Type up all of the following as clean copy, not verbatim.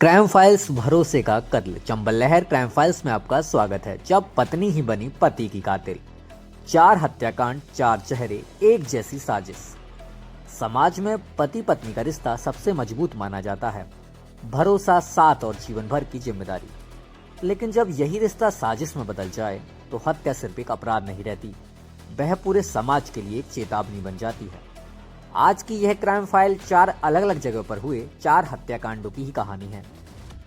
Crime files भरोसे का कत्ल। चंबल लहर क्राइम फाइल्स में आपका स्वागत है। जब पत्नी ही बनी पति की कातिल, 4 हत्याकांड, 4 चेहरे, एक जैसी साजिश। समाज में पति पत्नी का रिश्ता सबसे मजबूत माना जाता है। भरोसा, साथ और जीवन भर की जिम्मेदारी। लेकिन जब यही रिश्ता साजिश में बदल जाए तो हत्या सिर्फ एक अपराध नहीं रहती, वह पूरे समाज के लिए एक चेतावनी बन जाती है। आज की यह क्राइम फाइल 4 अलग अलग जगह पर हुए 4 हत्याकांडों की ही कहानी है,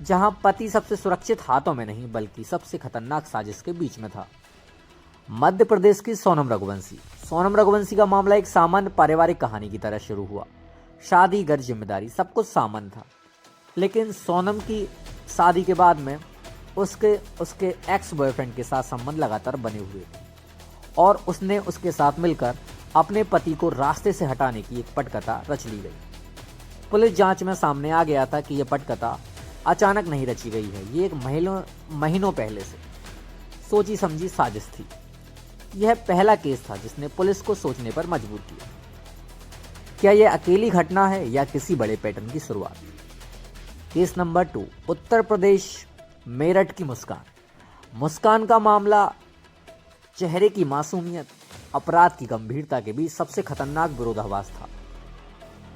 जहां पति सबसे सुरक्षित हाथों में नहीं बल्कि सबसे खतरनाक साजिश के बीच में था। मध्य प्रदेश की सोनम रघुवंशी का मामला एक सामान्य पारिवारिक कहानी की तरह शुरू हुआ। शादी, घर, जिम्मेदारी, सब कुछ सामान्य था। लेकिन सोनम की शादी के बाद में उसके एक्स बॉयफ्रेंड के साथ संबंध लगातार बने हुए थे और उसने उसके साथ मिलकर अपने पति को रास्ते से हटाने की एक पटकथा रच ली गई। पुलिस जांच में सामने आ गया था कि यह पटकथा अचानक नहीं रची गई है, ये एक महीनों पहले से सोची समझी साजिश थी। यह पहला केस था जिसने पुलिस को सोचने पर मजबूर किया। क्या यह अकेली घटना है या किसी बड़े पैटर्न की शुरुआत? केस नंबर 2, उत्तर प्रदेश, मेरठ की मुस्कान का मामला चेहरे की मासूमियत, अपराध की गंभीरता के बीच सबसे खतरनाक विरोधाभास था।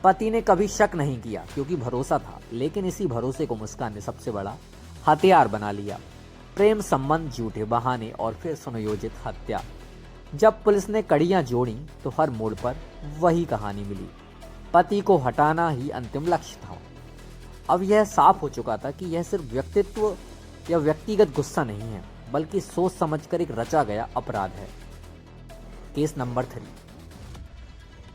पति ने कभी शक नहीं किया क्योंकि भरोसा था, लेकिन इसी भरोसे को मुस्कान ने सबसे बड़ा हथियार बना लिया। प्रेम संबंध, झूठे बहाने और फिर सुनियोजित हत्या। जब पुलिस ने कड़ियां जोड़ी तो हर मोड़ पर वही कहानी मिली। पति को हटाना ही अंतिम लक्ष्य था। अब यह साफ हो चुका था कि यह सिर्फ व्यक्तित्व या व्यक्तिगत गुस्सा नहीं है, बल्कि सोच समझकर एक रचा गया अपराध है। केस नंबर 3,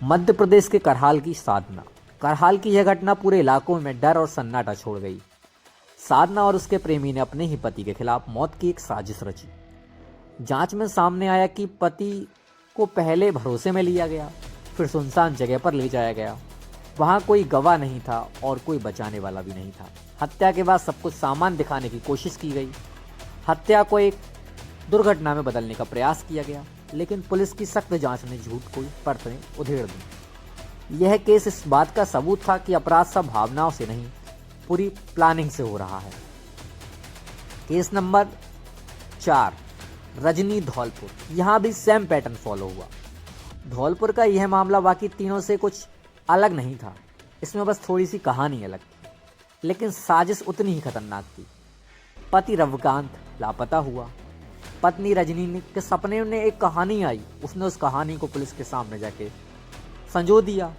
मध्य प्रदेश के करहाल की यह घटना पूरे इलाकों में डर और सन्नाटा छोड़ गई। साधना और उसके प्रेमी ने अपने ही पति के खिलाफ मौत की एक साजिश रची। जांच में सामने आया कि पति को पहले भरोसे में लिया गया, फिर सुनसान जगह पर ले जाया गया। वहां कोई गवाह नहीं था और कोई बचाने वाला भी नहीं था। हत्या के बाद सब कुछ सामान्य दिखाने की कोशिश की गई। हत्या को एक दुर्घटना में बदलने का प्रयास किया गया, लेकिन पुलिस की सख्त जांच ने झूठ को परतें उधेड़ दी। यह केस इस बात का सबूत था कि अपराध सब भावनाओं से नहीं, पूरी प्लानिंग से हो रहा है। Case number 4, Rajni, Dholpur. यहां भी सेम पैटर्न फॉलो हुआ। धौलपुर का यह मामला बाकी तीनों से कुछ अलग नहीं था, इसमें बस थोड़ी सी कहानी अलग थी, लेकिन साजिश उतनी ही खतरनाक थी। पति रविकांत लापता हुआ। पत्नी रजनी के सपने में एक कहानी आई, उसने उस कहानी को पुलिस के सामने जाके संजो दिया।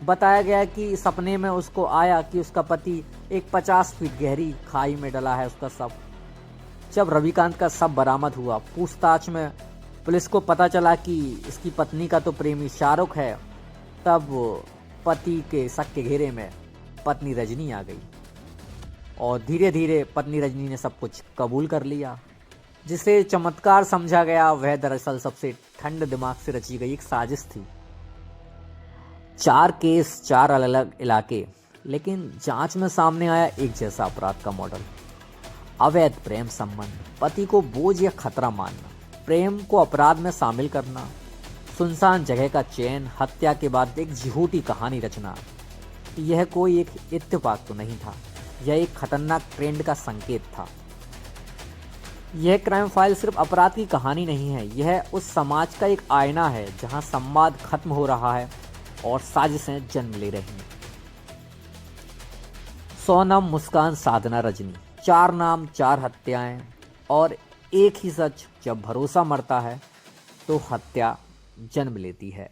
बताया गया कि सपने में उसको आया कि उसका पति एक 50 फीट गहरी खाई में डला है, उसका शव। जब रविकांत का शव बरामद हुआ, पूछताछ में पुलिस को पता चला कि इसकी पत्नी का तो प्रेमी शाहरुख है। तब पति के शक के घेरे में पत्नी रजनी आ गई और धीरे धीरे पत्नी रजनी ने सब कुछ कबूल कर लिया। जिसे चमत्कार समझा गया, वह दरअसल सबसे ठंड दिमाग से रची गई एक साजिश थी। 4 केस, 4 अलग अलग इलाके, लेकिन जांच में सामने आया एक जैसा अपराध का मॉडल। अवैध प्रेम संबंध, पति को बोझ या खतरा मानना, प्रेम को अपराध में शामिल करना, सुनसान जगह का चयन, हत्या के बाद एक झूठी कहानी रचना। यह कोई एक इत्तेफाक तो नहीं था, यह एक खतरनाक ट्रेंड का संकेत था। यह क्राइम फाइल सिर्फ अपराध की कहानी नहीं है, यह उस समाज का एक आईना है जहां संवाद खत्म हो रहा है और साजिशें जन्म ले रही हैं। सोनम, मुस्कान, साधना, रजनी, 4 नाम, 4 हत्याएं और एक ही सच। जब भरोसा मरता है तो हत्या जन्म लेती है।